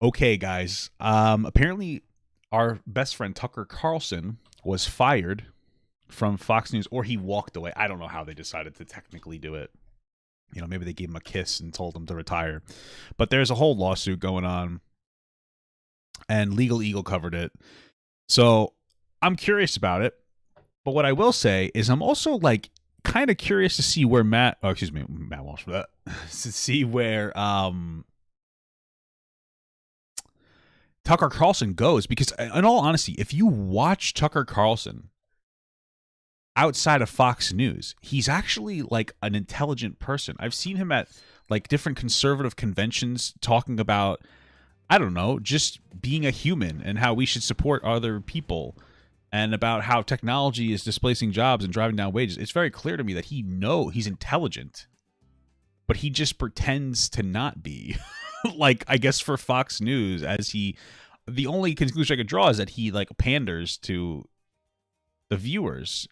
Okay, guys. Apparently, our best friend Tucker Carlson was fired from Fox News, or he walked away. I don't know how they decided to technically do it. You know, maybe they gave him a kiss and told him to retire. But there's a whole lawsuit going on, and Legal Eagle covered it. So I'm curious about it. But what I will say is, I'm also like kind of curious to see where Matt Walsh, to see where Tucker Carlson goes, because in all honesty, if you watch Tucker Carlson outside of Fox News, he's actually like an intelligent person. I've seen him at like different conservative conventions talking about, I don't know, just being a human and how we should support other people and about how technology is displacing jobs and driving down wages. It's very clear to me that he's intelligent, but he just pretends to not be. Like, I guess for Fox News, the only conclusion I could draw is that he like panders to the viewers.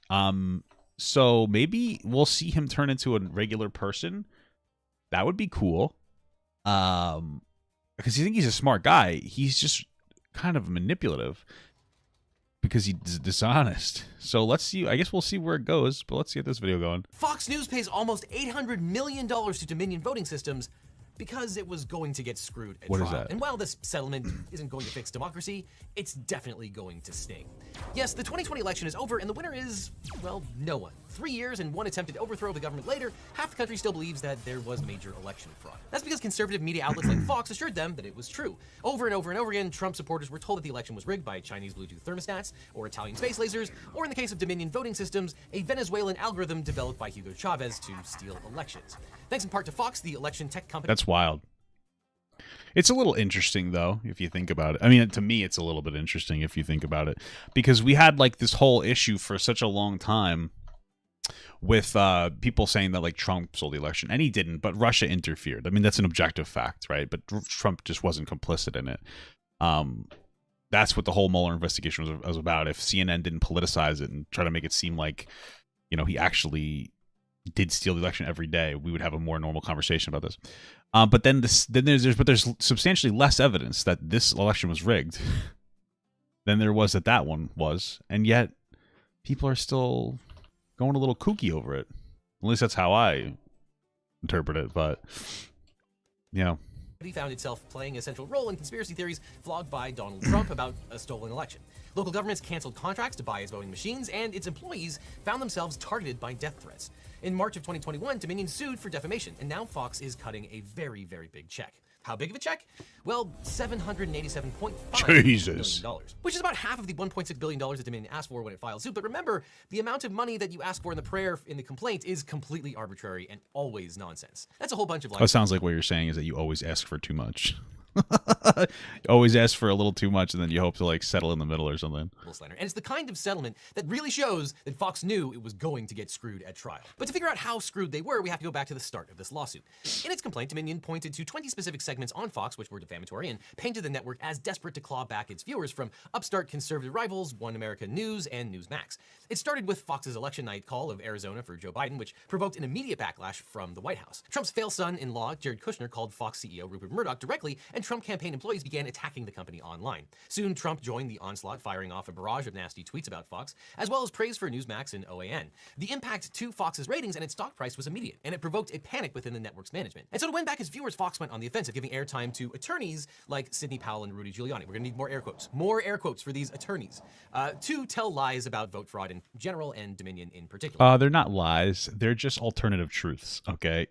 So maybe we'll see him turn into a regular person. That would be cool. Because you think he's a smart guy. He's just kind of manipulative because he's dishonest. So let's see. I guess we'll see where it goes, but let's get this video going. Fox News pays almost $800 million to Dominion voting systems because it was going to get screwed at What trial. is that? And while this settlement isn't going to fix democracy, it's definitely going to sting. Yes, the 2020 election is over, and the winner is, well, no one. 3 years and one attempted overthrow of the government later, half the country still believes that there was major election fraud. That's because conservative media outlets like Fox assured them that it was true. Over and over and over again, Trump supporters were told that the election was rigged by Chinese Bluetooth thermostats, or Italian space lasers, or in the case of Dominion voting systems, a Venezuelan algorithm developed by Hugo Chavez to steal elections. Thanks in part to Fox, the election tech company. That's wild. It's a little interesting, though, if you think about it. I mean, to me, it's a little bit interesting if you think about it, because we had like this whole issue for such a long time with people saying that like Trump stole the election, and he didn't, but Russia interfered. I mean, that's an objective fact, right? But Trump just wasn't complicit in it. That's what the whole Mueller investigation was about. If CNN didn't politicize it and try to make it seem like, you know, he actually did steal the election every day, we would have a more normal conversation about this. But then there's substantially less evidence that this election was rigged than there was that one was, and yet people are still going a little kooky over it. At least that's how I interpret it. But yeah. He found itself playing a central role in conspiracy theories flogged by Donald Trump about a stolen election. Local governments canceled contracts to buy its voting machines, and its employees found themselves targeted by death threats. In March of 2021, Dominion sued for defamation, and now Fox is cutting a very, very big check. How big of a check? Well, $787.5 million, which is about half of the $1.6 billion that Dominion asked for when it filed suit. But remember, the amount of money that you ask for in the prayer in the complaint is completely arbitrary and always nonsense. That's a whole bunch of That sounds like what you're saying is that you always ask for too much. You always ask for a little too much, and then you hope to like settle in the middle or something. And it's the kind of settlement that really shows that Fox knew it was going to get screwed at trial. But to figure out how screwed they were, we have to go back to the start of this lawsuit. In its complaint, Dominion pointed to 20 specific segments on Fox which were defamatory and painted the network as desperate to claw back its viewers from upstart conservative rivals One America News and Newsmax. It started with Fox's election night call of Arizona for Joe Biden, which provoked an immediate backlash from the White House. Trump's failed son-in-law, Jared Kushner, called Fox CEO Rupert Murdoch directly, and Trump campaign employees began attacking the company online. Soon, Trump joined the onslaught, firing off a barrage of nasty tweets about Fox, as well as praise for Newsmax and OAN. The impact to Fox's ratings and its stock price was immediate, and it provoked a panic within the network's management. And so to win back its viewers, Fox went on the offensive, giving airtime to attorneys like Sidney Powell and Rudy Giuliani. We're gonna need more air quotes for these attorneys, to tell lies about vote fraud in general and Dominion in particular. They're not lies. They're just alternative truths, okay?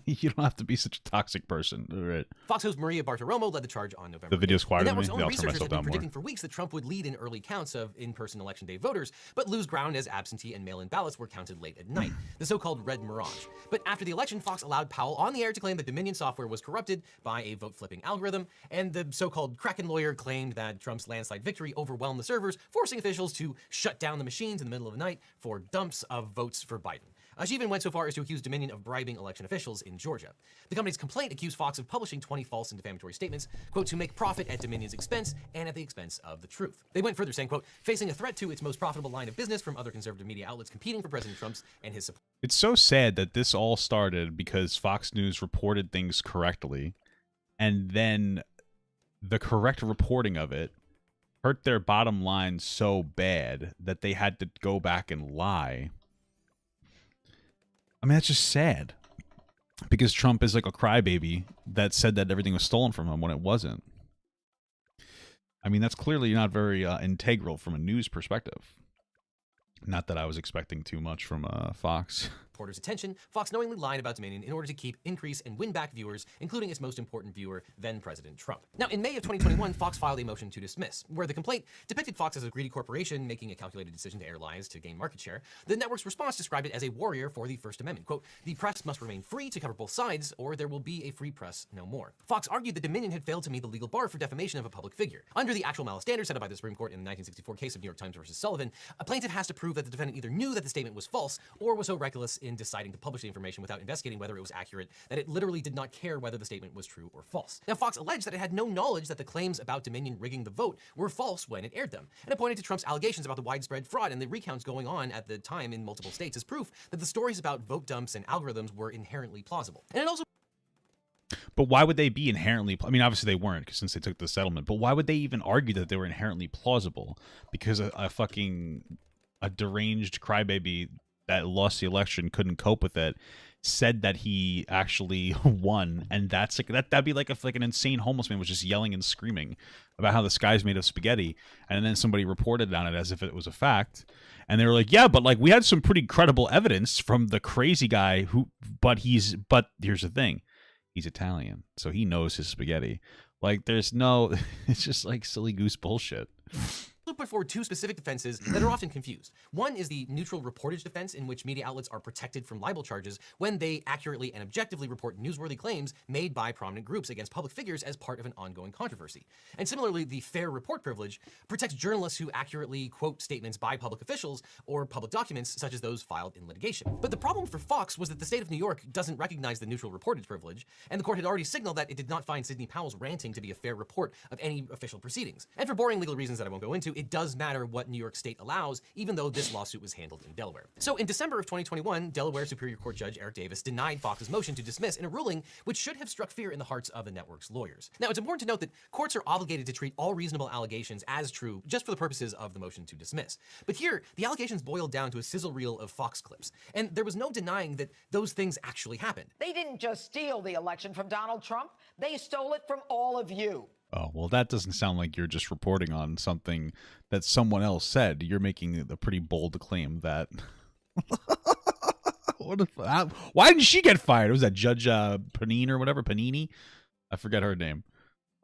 You don't have to be such a toxic person, all right? Fox host Maria Bartiromo led the charge on November. The video's quieter than me. The network's own researchers have been more. predicting for weeks that Trump would lead in early counts of in-person election day voters, but lose ground as absentee and mail-in ballots were counted late at night, the so-called red mirage. But after the election, Fox allowed Powell on the air to claim that Dominion software was corrupted by a vote-flipping algorithm, and the so-called Kraken lawyer claimed that Trump's landslide victory overwhelmed the servers, forcing officials to shut down the machines in the middle of the night for dumps of votes for Biden. She even went so far as to accuse Dominion of bribing election officials in Georgia. The company's complaint accused Fox of publishing 20 false and defamatory statements, quote, to make profit at Dominion's expense and at the expense of the truth. They went further, saying, quote, facing a threat to its most profitable line of business from other conservative media outlets competing for President Trump's and his support. It's so sad that this all started because Fox News reported things correctly, and then the correct reporting of it hurt their bottom line so bad that they had to go back and lie. I mean, that's just sad. Because Trump is like a crybaby that said that everything was stolen from him when it wasn't. I mean, that's clearly not very integral from a news perspective. Not that I was expecting too much from Fox. Reporters' attention, Fox knowingly lied about Dominion in order to keep, increase, and win back viewers, including its most important viewer, then President Trump. Now, in May of 2021, Fox filed a motion to dismiss, where the complaint depicted Fox as a greedy corporation making a calculated decision to air lies to gain market share. The network's response described it as a warrior for the First Amendment. Quote, "The press must remain free to cover both sides, or there will be a free press no more." Fox argued that Dominion had failed to meet the legal bar for defamation of a public figure. Under the actual malice standard set up by the Supreme Court in the 1964 case of New York Times versus Sullivan, a plaintiff has to prove that the defendant either knew that the statement was false or was so reckless in deciding to publish the information without investigating whether it was accurate that it literally did not care whether the statement was true or false. Now, Fox alleged that it had no knowledge that the claims about Dominion rigging the vote were false when it aired them, and it pointed to Trump's allegations about the widespread fraud and the recounts going on at the time in multiple states as proof that the stories about vote dumps and algorithms were inherently plausible. And it also But why would they be inherently... I mean, obviously they weren't since they took the settlement, but why would they even argue that they were inherently plausible? Because a deranged crybaby that lost the election, couldn't cope with it, said that he actually won, and that's like that'd be like if like an insane homeless man was just yelling and screaming about how the sky's made of spaghetti, and then somebody reported on it as if it was a fact, and they were like, yeah, but like we had some pretty credible evidence from the crazy guy who, but here's the thing, he's Italian, so he knows his spaghetti. Like there's no, it's just like silly goose bullshit. put forward two specific defenses that are often confused. One is the neutral reportage defense, in which media outlets are protected from libel charges when they accurately and objectively report newsworthy claims made by prominent groups against public figures as part of an ongoing controversy. And similarly, the fair report privilege protects journalists who accurately quote statements by public officials or public documents such as those filed in litigation. But the problem for Fox was that the state of New York doesn't recognize the neutral reportage privilege, and the court had already signaled that it did not find Sidney Powell's ranting to be a fair report of any official proceedings. And for boring legal reasons that I won't go into, it does matter what New York State allows, even though this lawsuit was handled in Delaware. So in December of 2021, Delaware Superior Court Judge Eric Davis denied Fox's motion to dismiss in a ruling which should have struck fear in the hearts of the network's lawyers. Now, it's important to note that courts are obligated to treat all reasonable allegations as true just for the purposes of the motion to dismiss. But here, the allegations boiled down to a sizzle reel of Fox clips, and there was no denying that those things actually happened. They didn't just steal the election from Donald Trump, they stole it from all of you. Oh, well, that doesn't sound like you're just reporting on something that someone else said. You're making a pretty bold claim that... Why didn't she get fired? Was that Judge Panini or whatever? Panini? I forget her name.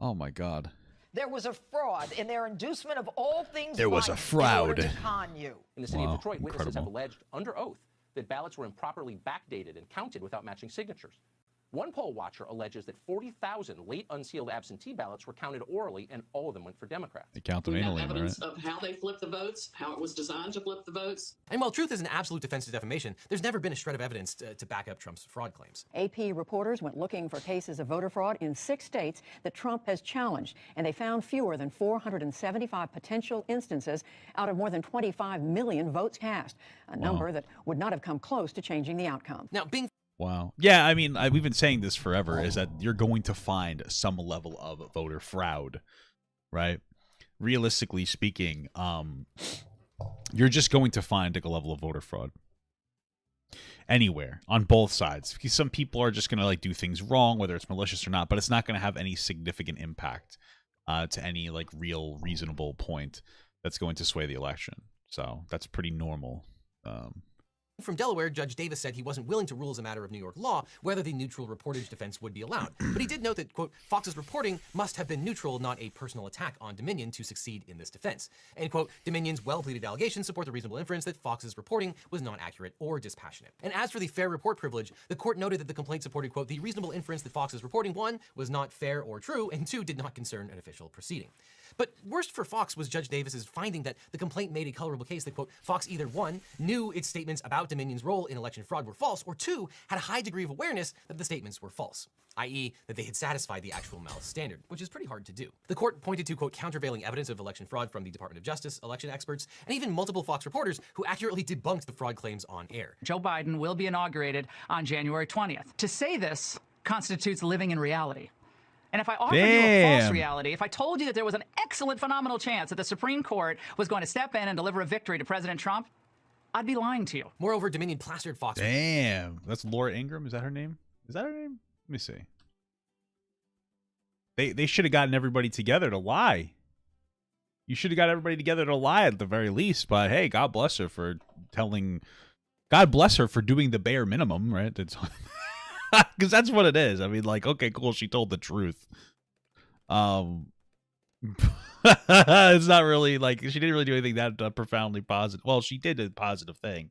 Oh, my God. There was a fraud in their inducement of all things. There was a fraud. In order to con you. In the city of Detroit, witnesses Incredible. have alleged under oath that ballots were improperly backdated and counted without matching signatures. One poll watcher alleges that 40,000 late unsealed absentee ballots were counted orally, and all of them went for Democrats. They count them We have anally, evidence right? of how they flipped the votes, how it was designed to flip the votes. And while truth is an absolute defense to defamation, there's never been a shred of evidence to back up Trump's fraud claims. AP reporters went looking for cases of voter fraud in 6 states that Trump has challenged, and they found fewer than 475 potential instances out of more than 25 million votes cast, a number that would not have come close to changing the outcome. Now, being Wow. Yeah, I mean, we've been saying this forever, is that you're going to find some level of voter fraud, right? Realistically speaking, you're just going to find like a level of voter fraud anywhere on both sides. Because some people are just going to like do things wrong, whether it's malicious or not, but it's not going to have any significant impact to any like real reasonable point that's going to sway the election. So that's pretty normal. from Delaware, Judge Davis said he wasn't willing to rule as a matter of New York law whether the neutral reportage defense would be allowed. But he did note that, quote, Fox's reporting must have been neutral, not a personal attack on Dominion to succeed in this defense. And, quote, Dominion's well-pleaded allegations support the reasonable inference that Fox's reporting was not accurate or dispassionate. And as for the fair report privilege, the court noted that the complaint supported, quote, the reasonable inference that Fox's reporting, 1, was not fair or true, and 2, did not concern an official proceeding. But worst for Fox was Judge Davis's finding that the complaint made a colorable case that, quote, Fox either 1, knew its statements about Dominion's role in election fraud were false, or 2, had a high degree of awareness that the statements were false, i.e. that they had satisfied the actual malice standard, which is pretty hard to do. The court pointed to, quote, countervailing evidence of election fraud from the Department of Justice, election experts, and even multiple Fox reporters who accurately debunked the fraud claims on air. Joe Biden will be inaugurated on January 20th. To say this constitutes living in reality. And if I offered you a false Damn. reality, if I told you that there was an excellent, phenomenal chance that the Supreme Court was going to step in and deliver a victory to President Trump, I'd be lying to you. Moreover, Dominion plastered Fox. Damn. That's Laura Ingraham. Is that her name? Is that her name? Let me see. They should have gotten everybody together to lie. You should have got everybody together to lie at the very least. But hey, God bless her for telling. God bless her for doing the bare minimum, right? Because that's what it is. I mean, like, okay, cool. She told the truth. It's not really like she didn't really do anything that profoundly positive. Well, she did a positive thing,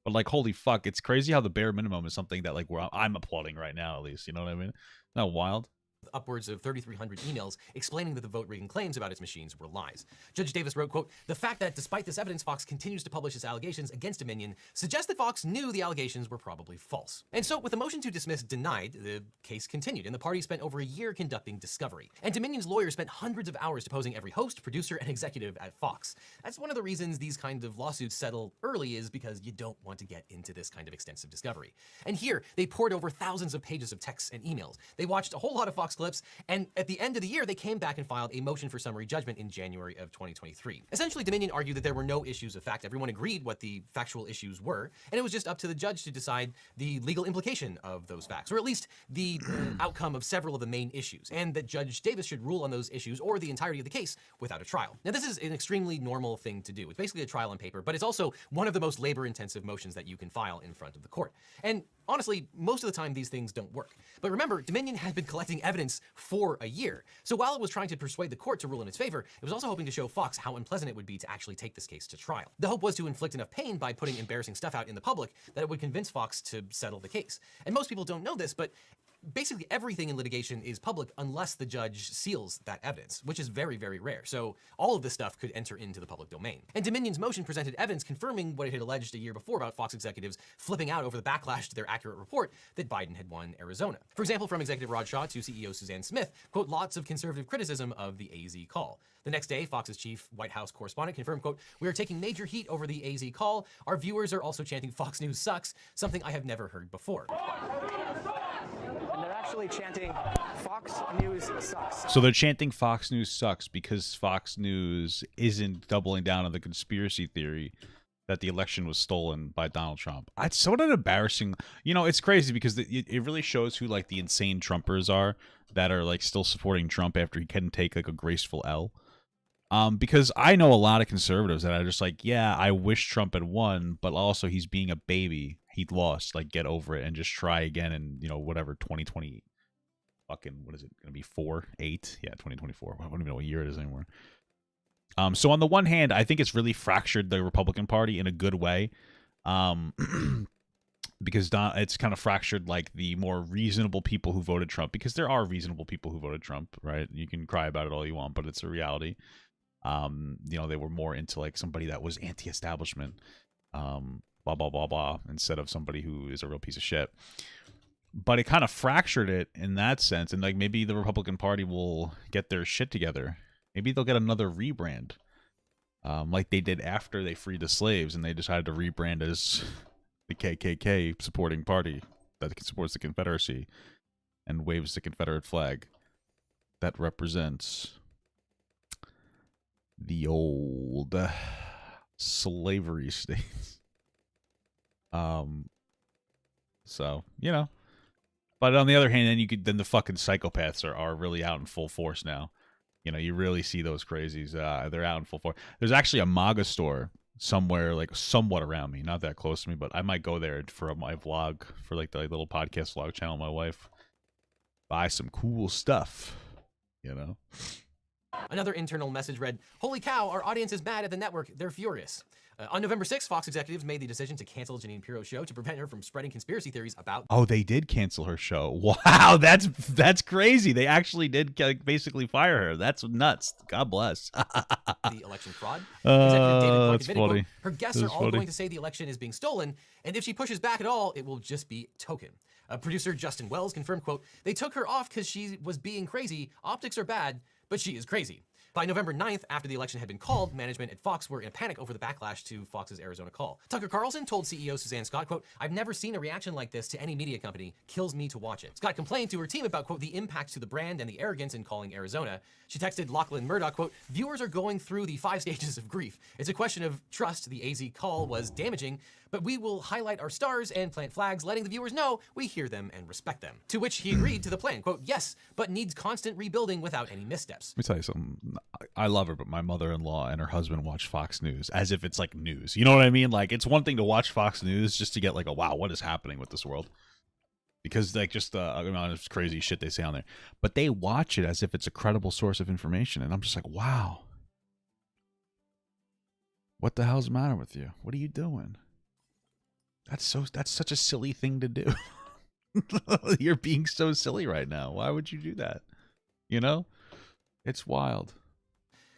but like, holy fuck, it's crazy how the bare minimum is something that like I'm applauding right now. At least, you know what I mean? Isn't that wild? Upwards of 3,300 emails explaining that the vote rigging claims about its machines were lies. Judge Davis wrote, quote, "The fact that despite this evidence, Fox continues to publish its allegations against Dominion suggests that Fox knew the allegations were probably false." And so with the motion to dismiss denied, the case continued, and the party spent over a year conducting discovery. And Dominion's lawyers spent hundreds of hours deposing every host, producer, and executive at Fox. That's one of the reasons these kind of lawsuits settle early, is because you don't want to get into this kind of extensive discovery. And here, they poured over thousands of pages of texts and emails. They watched a whole lot of Fox clips, and at the end of the year, they came back and filed a motion for summary judgment in January of 2023. Essentially, Dominion argued that there were no issues of fact. Everyone agreed what the factual issues were, and it was just up to the judge to decide the legal implication of those facts, or at least the outcome of several of the main issues, and that Judge Davis should rule on those issues or the entirety of the case without a trial. Now, this is an extremely normal thing to do. It's basically a trial on paper, but it's also one of the most labor-intensive motions that you can file in front of the court. And honestly, most of the time, these things don't work. But remember, Dominion had been collecting evidence for a year. So while it was trying to persuade the court to rule in its favor, it was also hoping to show Fox how unpleasant it would be to actually take this case to trial. The hope was to inflict enough pain by putting embarrassing stuff out in the public that it would convince Fox to settle the case. And most people don't know this, but basically everything in litigation is public unless the judge seals that evidence, which is very, very rare. So all of this stuff could enter into the public domain. And Dominion's motion presented evidence confirming what it had alleged a year before about Fox executives flipping out over the backlash to their accurate report that Biden had won Arizona. For example, from executive Rod Shaw to CEO Suzanne Smith, quote, lots of conservative criticism of the AZ call. The next day, Fox's chief White House correspondent confirmed, quote, "We are taking major heat over the AZ call. Our viewers are also chanting Fox News sucks, something I have never heard before." And they're actually chanting Fox News sucks. So they're chanting Fox News sucks because Fox News isn't doubling down on the conspiracy theory that the election was stolen by Donald Trump. It's sort of embarrassing. You know, it's crazy because it really shows who like the insane Trumpers are that are like still supporting Trump after he couldn't take like a graceful L. Because I know a lot of conservatives that are just like, yeah, I wish Trump had won, but also he's being a baby. He lost. Like, get over it and just try again in, you know, whatever, 2020. Fucking, what is it going to be? 4, 8? Yeah, 2024. I don't even know what year it is anymore. So on the one hand, I think it's really fractured the Republican Party in a good way. Because it's kind of fractured like the more reasonable people who voted Trump, because there are reasonable people who voted Trump, right? You can cry about it all you want, but it's a reality. You know, they were more into like somebody that was anti-establishment, blah, blah, blah, blah, instead of somebody who is a real piece of shit. But it kind of fractured it in that sense. And like maybe the Republican Party will get their shit together. Maybe they'll get another rebrand, like they did after they freed the slaves and they decided to rebrand as the KKK supporting party that supports the Confederacy and waves the Confederate flag that represents the old slavery states. So, you know. But on the other hand, then the fucking psychopaths are really out in full force now. You know, you really see those crazies. They're out in full force. There's actually a MAGA store somewhere, like somewhat around me, not that close to me, but I might go there for my vlog, for like the little podcast vlog channel of my wife. Buy some cool stuff, you know. Another internal message read, "Holy cow, our audience is mad at the network. They're furious." On November 6th, Fox executives made the decision to cancel Jeanine Pirro's show to prevent her from spreading conspiracy theories about... Oh, they did cancel her show. Wow, that's crazy. They actually did basically fire her. That's nuts. God bless. the election fraud. Executive David Clark that's admitted, funny. quote, "Her guests are all going to say the election is being stolen, and if she pushes back at all, it will just be token." Producer Justin Wells confirmed, quote, "They took her off because she was being crazy. Optics are bad, but she is crazy." By November 9th, after the election had been called, management at Fox were in a panic over the backlash to Fox's Arizona call. Tucker Carlson told CEO Suzanne Scott, quote, "I've never seen a reaction like this to any media company. Kills me to watch it." Scott complained to her team about, quote, the impact to the brand and the arrogance in calling Arizona. She texted Lachlan Murdoch, quote, "Viewers are going through the 5 stages of grief. It's a question of trust. The AZ call was damaging, but we will highlight our stars and plant flags, letting the viewers know we hear them and respect them." To which he agreed to the plan, quote, "Yes, but needs constant rebuilding without any missteps." Let me tell you something. I love her, but my mother-in-law and her husband watch Fox News as if it's like news. You know what I mean? Like, it's one thing to watch Fox News just to get like a wow, what is happening with this world? Because like just it's crazy shit they say on there, but they watch it as if it's a credible source of information, and I'm just like, wow, what the hell's the matter with you? What are you doing? That's such a silly thing to do. You're being so silly right now. Why would you do that? You know, it's wild.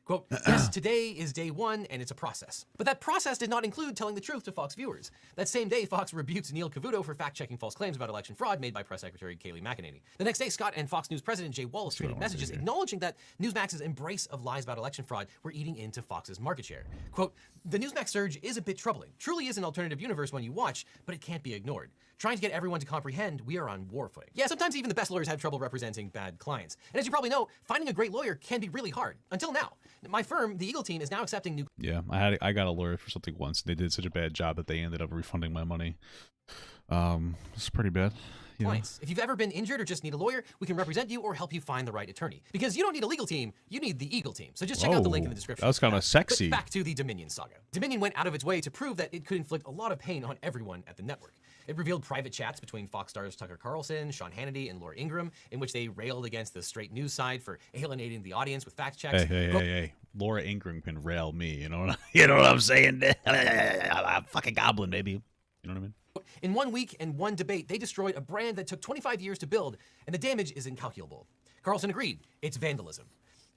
Quote, "Yes, today is day one and it's a process." But that process did not include telling the truth to Fox viewers. That same day, Fox rebuked Neil Cavuto for fact-checking false claims about election fraud made by Press Secretary Kayleigh McEnany. The next day, Scott and Fox News President Jay Wallace tweeted messages acknowledging that Newsmax's embrace of lies about election fraud were eating into Fox's market share. Quote, "The Newsmax surge is a bit troubling. Truly is an alternative universe when you watch, but it can't be ignored. Trying to get everyone to comprehend, we are on war footing." Yeah, sometimes even the best lawyers have trouble representing bad clients. And as you probably know, finding a great lawyer can be really hard. Until now. My firm, the Eagle Team, is now accepting new... Yeah, I got a lawyer for something once. They did such a bad job that they ended up refunding my money. It's pretty bad. clients. If you've ever been injured or just need a lawyer, we can represent you or help you find the right attorney. Because you don't need a legal team, you need the Eagle Team. So just check out the link in the description. That was kind of sexy. But back to the Dominion saga. Dominion went out of its way to prove that it could inflict a lot of pain on everyone at the network. It revealed private chats between Fox stars Tucker Carlson, Sean Hannity, and Laura Ingraham, in which they railed against the straight news side for alienating the audience with fact checks. Hey. Laura Ingraham can rail me, you know what I'm saying? I'm fucking goblin, baby. You know what I mean? In 1 week and one debate, they destroyed a brand that took 25 years to build, and the damage is incalculable. Carlson agreed, it's vandalism.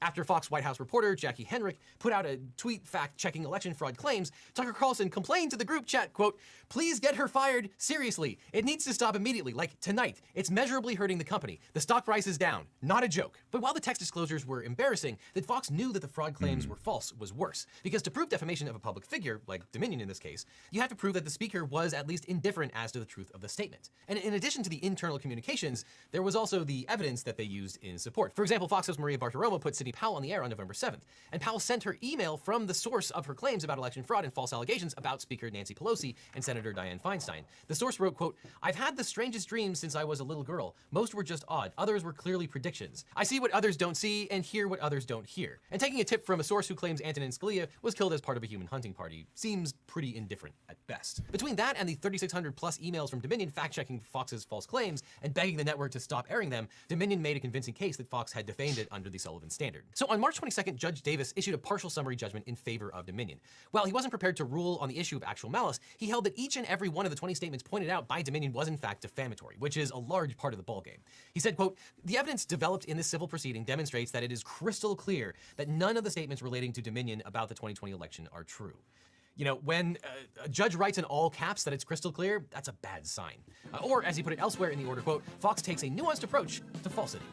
After Fox White House reporter Jackie Henrich put out a tweet fact-checking election fraud claims, Tucker Carlson complained to the group chat, quote, "Please get her fired, seriously. It needs to stop immediately, like tonight. It's measurably hurting the company. The stock price is down. Not a joke." But while the text disclosures were embarrassing, that Fox knew that the fraud claims were false was worse. Because to prove defamation of a public figure, like Dominion in this case, you have to prove that the speaker was at least indifferent as to the truth of the statement. And in addition to the internal communications, there was also the evidence that they used in support. For example, Fox host Maria Bartiromo put Sidney Powell on the air on November 7th, and Powell sent her email from the source of her claims about election fraud and false allegations about Speaker Nancy Pelosi and Senator Dianne Feinstein. The source wrote, quote, "I've had the strangest dreams since I was a little girl. Most were just odd. Others were clearly predictions. I see what others don't see and hear what others don't hear." And taking a tip from a source who claims Antonin Scalia was killed as part of a human hunting party seems pretty indifferent at best. Between that and the 3,600 plus emails from Dominion fact-checking Fox's false claims and begging the network to stop airing them, Dominion made a convincing case that Fox had defamed it under the Sullivan Standard. So on March 22nd, Judge Davis issued a partial summary judgment in favor of Dominion. While he wasn't prepared to rule on the issue of actual malice, he held that each and every one of the 20 statements pointed out by Dominion was in fact defamatory, which is a large part of the ballgame. He said, quote, "The evidence developed in this civil proceeding demonstrates that it is crystal clear that none of the statements relating to Dominion about the 2020 election are true." You know, when a judge writes in all caps that it's crystal clear, that's a bad sign. Or, as he put it elsewhere in the order, quote, "Fox takes a nuanced approach to falsity."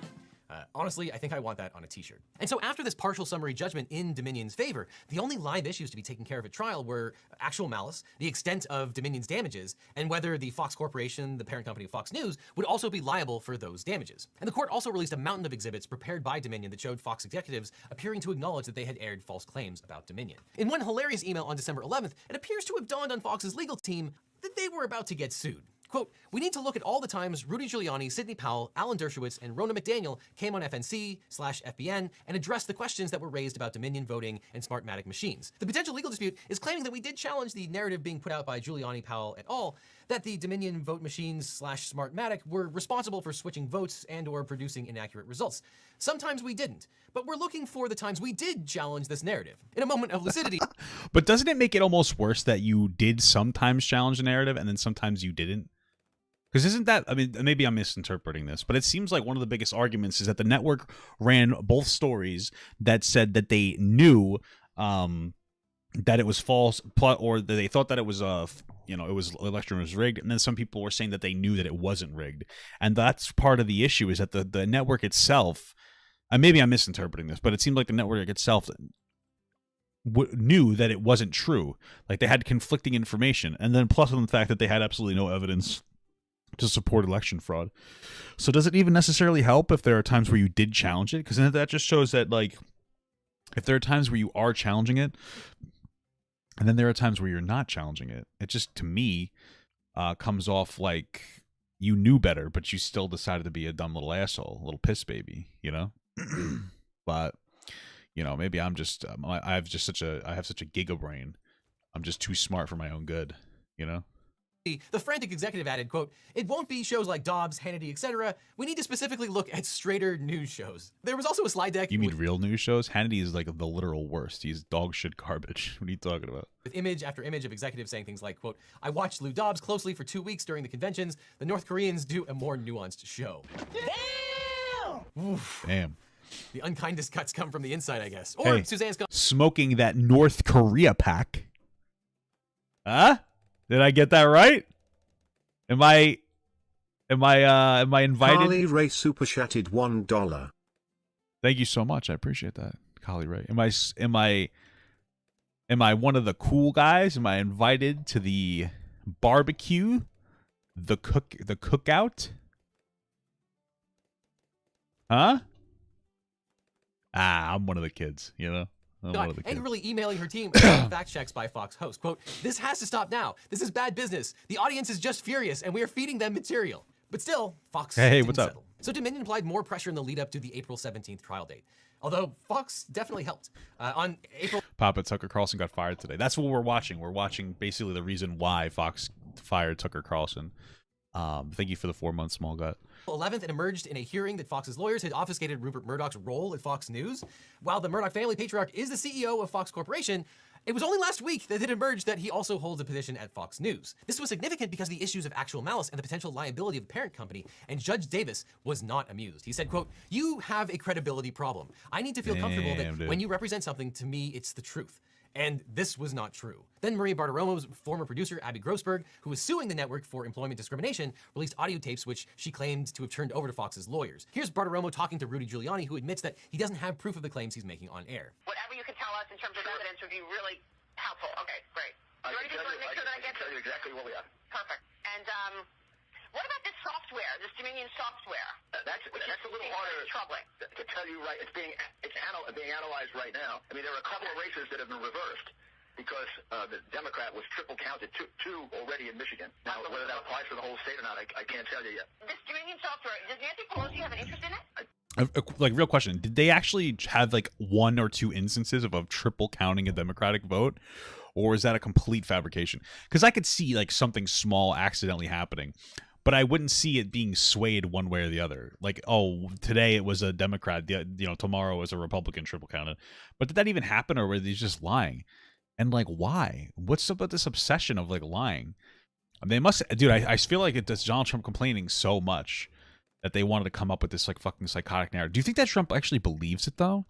Honestly, I think I want that on a t-shirt. And so after this partial summary judgment in Dominion's favor, the only live issues to be taken care of at trial were actual malice, the extent of Dominion's damages, and whether the Fox Corporation, the parent company of Fox News, would also be liable for those damages. And the court also released a mountain of exhibits prepared by Dominion that showed Fox executives appearing to acknowledge that they had aired false claims about Dominion. In one hilarious email on December 11th, it appears to have dawned on Fox's legal team that they were about to get sued. Quote, "We need to look at all the times Rudy Giuliani, Sidney Powell, Alan Dershowitz, and Rona McDaniel came on FNC/FBN and addressed the questions that were raised about Dominion voting and Smartmatic machines. The potential legal dispute is claiming that we did challenge the narrative being put out by Giuliani, Powell, et al., that the Dominion vote machines/Smartmatic were responsible for switching votes and or producing inaccurate results. Sometimes we didn't, but we're looking for the times we did challenge this narrative. In a moment of lucidity..." But doesn't it make it almost worse that you did sometimes challenge the narrative and then sometimes you didn't? Because isn't that, I mean, maybe I'm misinterpreting this, but it seems like one of the biggest arguments is that the network ran both stories that said that they knew that it was false, or that they thought that it was election was rigged, and then some people were saying that they knew that it wasn't rigged. And that's part of the issue, is that the network itself maybe I'm misinterpreting this, but it seemed like the network itself knew that it wasn't true. Like they had conflicting information, and then plus on the fact that they had absolutely no evidence to support election fraud. So does it even necessarily help if there are times where you did challenge it? Because then that just shows that, like, if there are times where you are challenging it, and then there are times where you're not challenging it, it just, to me, comes off like you knew better, but you still decided to be a dumb little asshole, a little piss baby, you know? But, you know, maybe I'm just, I have such a giga brain. I'm just too smart for my own good, you know? The frantic executive added, quote, "It won't be shows like Dobbs, Hannity, etc. We need to specifically look at straighter news shows." There was also a slide deck. You mean real news shows? Hannity is like the literal worst. He's dog shit garbage. What are you talking about? With image after image of executives saying things like, quote, "I watched Lou Dobbs closely for 2 weeks during the conventions. The North Koreans do a more nuanced show." Damn! Oof. Damn. The unkindest cuts come from the inside, I guess. Or hey, Suzanne's smoking that North Korea pack. Huh? Did I get that right? Am I invited? Carly Ray super chatted $1. Thank you so much. I appreciate that, Carly Ray. Am I one of the cool guys? Am I invited to the barbecue? The cookout? Huh? I'm one of the kids, you know? angrily emailing her team about fact checks by Fox host. Quote, "This has to stop now. This is bad business. The audience is just furious, and we are feeding them material." But still, Fox didn't what's up? settle. So Dominion applied more pressure in the lead up to the April 17th trial date. Although Fox definitely helped. On April... Papa, Tucker Carlson got fired today. That's what we're watching. We're watching basically the reason why Fox fired Tucker Carlson. Thank you for the 4-month small gut. 11th, it emerged in a hearing that Fox's lawyers had obfuscated Rupert Murdoch's role at Fox News. While the Murdoch family patriarch is the CEO of Fox Corporation, it was only last week that it emerged that he also holds a position at Fox News. This was significant because of the issues of actual malice and the potential liability of the parent company, and Judge Davis was not amused. He said, quote, "You have a credibility problem. I need to feel comfortable that when you represent something, to me, it's the truth." And this was not true. Then Maria Bartiromo's former producer, Abby Grossberg, who was suing the network for employment discrimination, released audio tapes which she claimed to have turned over to Fox's lawyers. Here's Bartiromo talking to Rudy Giuliani, who admits that he doesn't have proof of the claims he's making on air. Whatever you can tell us in terms of evidence would be really helpful. Okay, great. I can tell you exactly what we have. Perfect. And what about this software, this Dominion software? That's a little harder troubling to tell you. Right, it's being analyzed right now. I mean, there are a couple of races that have been reversed because the Democrat was triple counted, two already in Michigan. Now, whether that applies for the whole state or not, I can't tell you yet. This Dominion software, does Nancy Pelosi have an interest in it? Like, real question, did they actually have like 1 or 2 instances of triple counting a Democratic vote, or is that a complete fabrication? Because I could see like something small accidentally happening, but I wouldn't see it being swayed one way or the other. Like, oh, today it was a Democrat, tomorrow it was a Republican triple counted. But did that even happen, or were they just lying? And like, why? What's up with this obsession of like lying? They must, dude. I feel like it's Donald Trump complaining so much that they wanted to come up with this like fucking psychotic narrative. Do you think that Trump actually believes it though?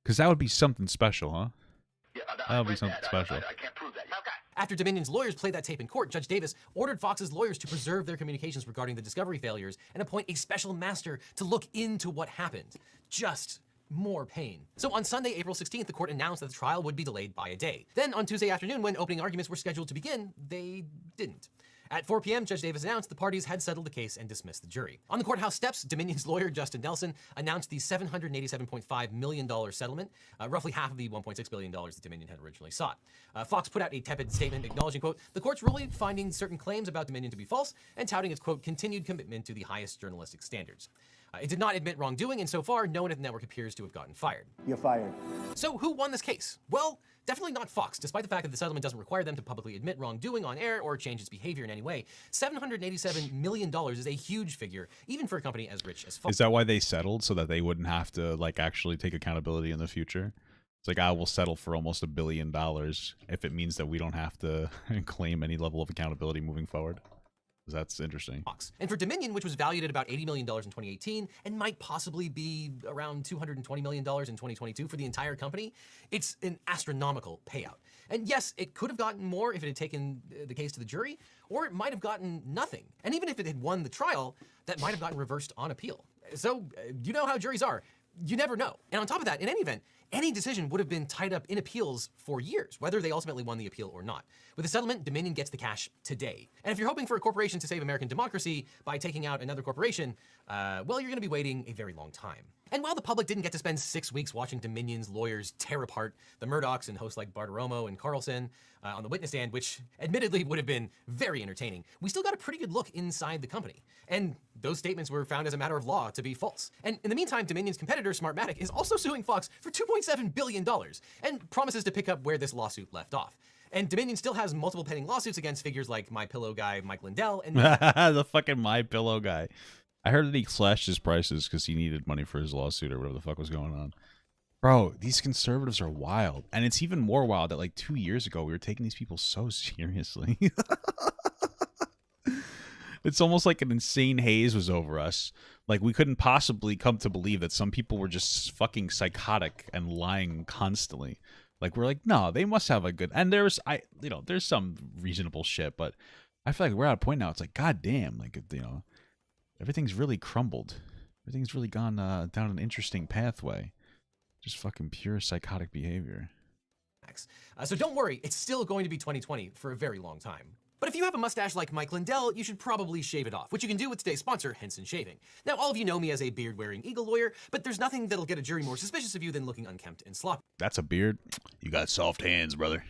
Because that would be something special, huh? Yeah, that would be something special. I can't prove that yet. Okay. After Dominion's lawyers played that tape in court, Judge Davis ordered Fox's lawyers to preserve their communications regarding the discovery failures and appoint a special master to look into what happened. Just more pain. So on Sunday, April 16th, the court announced that the trial would be delayed by a day. Then on Tuesday afternoon, when opening arguments were scheduled to begin, they didn't. At 4 p.m., Judge Davis announced the parties had settled the case and dismissed the jury. On the courthouse steps, Dominion's lawyer, Justin Nelson, announced the $787.5 million settlement, roughly half of the $1.6 billion that Dominion had originally sought. Fox put out a tepid statement acknowledging, quote, the court's ruling finding certain claims about Dominion to be false and touting its, quote, continued commitment to the highest journalistic standards. It did not admit wrongdoing, and so far, no one at the network appears to have gotten fired. You're fired. So who won this case? Well, definitely not Fox, despite the fact that the settlement doesn't require them to publicly admit wrongdoing on air or change its behavior in any way. $787 million is a huge figure, even for a company as rich as Fox. Is that why they settled, so that they wouldn't have to like actually take accountability in the future? It's like, I will settle for almost $1 billion if it means that we don't have to claim any level of accountability moving forward. That's interesting. Fox. And for Dominion, which was valued at about $80 million in 2018 and might possibly be around $220 million in 2022 for the entire company, it's an astronomical payout. And yes, it could have gotten more if it had taken the case to the jury, or it might have gotten nothing. And even if it had won the trial, that might have gotten reversed on appeal. So you know how juries are. you never know. And on top of that, in any event, any decision would have been tied up in appeals for years, whether they ultimately won the appeal or not. With a settlement, Dominion gets the cash today. And if you're hoping for a corporation to save American democracy by taking out another corporation, well, you're gonna be waiting a very long time. And while the public didn't get to spend 6 weeks watching Dominion's lawyers tear apart the Murdochs and hosts like Bartiromo and Carlson on the witness stand, which admittedly would have been very entertaining, we still got a pretty good look inside the company. And those statements were found as a matter of law to be false. And in the meantime, Dominion's competitor, Smartmatic, is also suing Fox for $2.7 billion and promises to pick up where this lawsuit left off. And Dominion still has multiple pending lawsuits against figures like MyPillow guy Mike Lindell and the fucking MyPillow guy. I heard that he slashed his prices because he needed money for his lawsuit or whatever the fuck was going on. Bro, these conservatives are wild. And it's even more wild that like 2 years ago, we were taking these people so seriously. It's almost like an insane haze was over us. Like we couldn't possibly come to believe that some people were just fucking psychotic and lying constantly. Like we're like, no, they must have a good, and there's some reasonable shit, but I feel like we're at a point now. It's like, god damn, like everything's really crumbled. Everything's really gone down an interesting pathway. Just fucking pure psychotic behavior. So don't worry, it's still going to be 2020 for a very long time. But if you have a mustache like Mike Lindell, you should probably shave it off, which you can do with today's sponsor, Henson Shaving. Now, all of you know me as a beard-wearing Eagle lawyer, but there's nothing that'll get a jury more suspicious of you than looking unkempt and sloppy. That's a beard? You got soft hands, brother.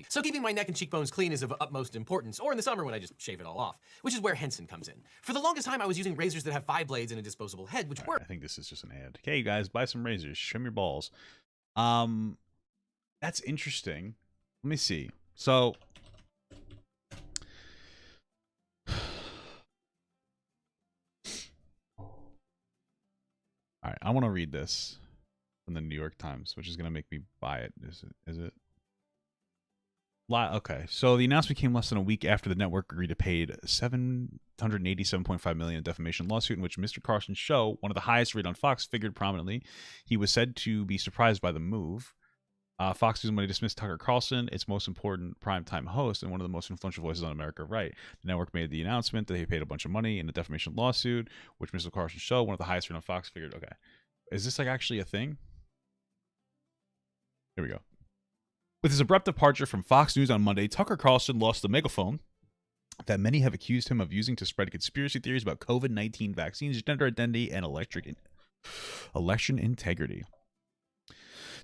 So keeping my neck and cheekbones clean is of utmost importance, or in the summer when I just shave it all off, which is where Henson comes in. For the longest time, I was using razors that have 5 blades and a disposable head, which work. I think this is just an ad. Okay, you guys, buy some razors. Trim your balls. That's interesting. Let me see. So... All right, I want to read this from the New York Times, which is going to make me buy it. Is it? Okay, so the announcement came less than a week after the network agreed to pay $787.5 million in defamation lawsuit in which Mr. Carlson's show, one of the highest rated on Fox, figured prominently. He was said to be surprised by the move. Fox News Money dismissed Tucker Carlson, its most important primetime host and one of the most influential voices on America Right. The network made the announcement that they paid a bunch of money in a defamation lawsuit, which Mr. Carson's show, one of the highest rated on Fox, figured, okay. Is this like actually a thing? Here we go. With his abrupt departure from Fox News on Monday, Tucker Carlson lost the megaphone that many have accused him of using to spread conspiracy theories about COVID-19 vaccines, gender identity, and election integrity.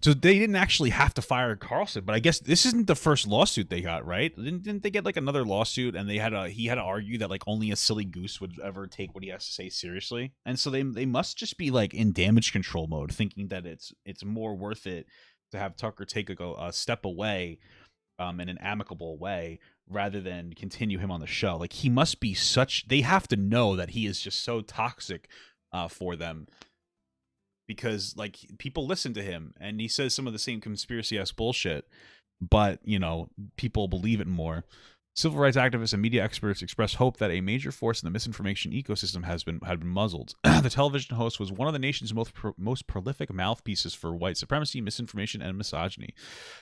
So they didn't actually have to fire Carlson, but I guess this isn't the first lawsuit they got, right? Didn't they get like another lawsuit, and he had to argue that like only a silly goose would ever take what he has to say seriously, and so they must just be like in damage control mode, thinking that it's more worth it to have Tucker take a step away, in an amicable way, rather than continue him on the show. Like he must be they have to know that he is just so toxic for them. Because like people listen to him and he says some of the same conspiracy-esque bullshit, but people believe it more. Civil rights activists and media experts expressed hope that a major force in the misinformation ecosystem had been muzzled. The television host was one of the nation's most prolific mouthpieces for white supremacy, misinformation, and misogyny,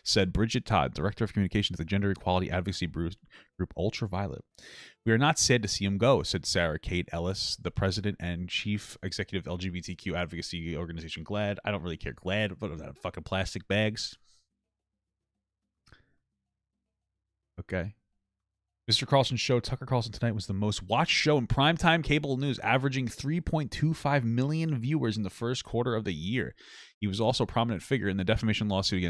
said Bridget Todd, director of communications at the gender equality advocacy group Ultraviolet. We are not sad to see him go, said Sarah Kate Ellis, the president and chief executive LGBTQ advocacy organization GLAAD. I don't really care, GLAAD. What are that, fucking plastic bags? Okay. Mr. Carlson's show, Tucker Carlson Tonight, was the most watched show in primetime cable news, averaging 3.25 million viewers in the first quarter of the year. He was also a prominent figure in the defamation lawsuit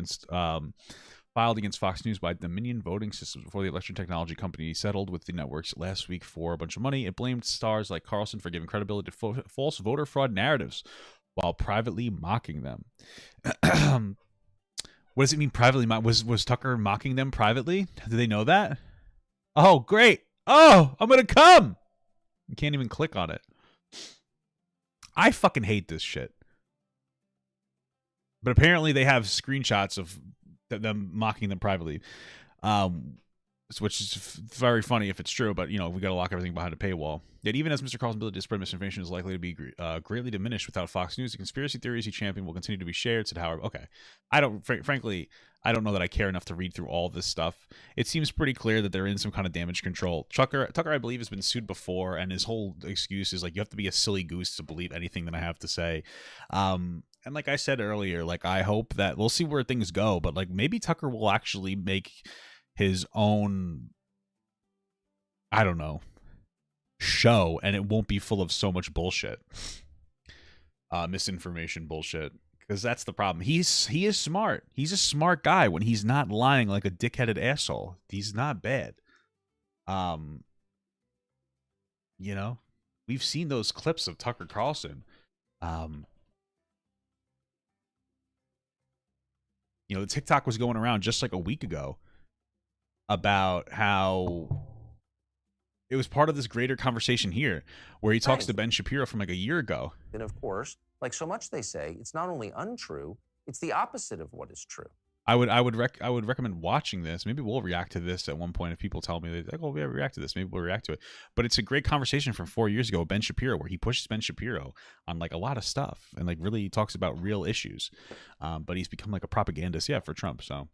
filed against Fox News by Dominion Voting Systems before the election technology company settled with the networks last week for a bunch of money. It blamed stars like Carlson for giving credibility to false voter fraud narratives while privately mocking them. What does it mean privately? Was Tucker mocking them privately? Do they know that? Oh, great. Oh, I'm going to come. You can't even click on it. I fucking hate this shit. But apparently they have screenshots of them mocking them privately, which is very funny if it's true, but, we got to lock everything behind a paywall. Yet even as Mr. Carlson's ability to spread misinformation is likely to be greatly diminished without Fox News, the conspiracy theories he championed will continue to be shared, said Howard. Okay. Frankly, I don't know that I care enough to read through all this stuff. It seems pretty clear that they're in some kind of damage control. Tucker, I believe, has been sued before, and his whole excuse is like, you have to be a silly goose to believe anything that I have to say. And like I said earlier, like, I hope that we'll see where things go, but like maybe Tucker will actually make his own, I don't know, show, and it won't be full of so much bullshit, misinformation bullshit. Because that's the problem. He is smart. He's a smart guy when he's not lying like a dickheaded asshole. He's not bad. You know, we've seen those clips of Tucker Carlson. You know, the TikTok was going around just like a week ago about how it was part of this greater conversation here where he talks to Ben Shapiro from like a year ago. And of course, like so much they say, it's not only untrue, it's the opposite of what is true. I would recommend watching this. Maybe we'll react to this at one point if people tell me they're like, oh, we react to this. Maybe we'll react to it. But it's a great conversation from 4 years ago with Ben Shapiro, where he pushes Ben Shapiro on like a lot of stuff and like really talks about real issues. But he's become like a propagandist, for Trump. So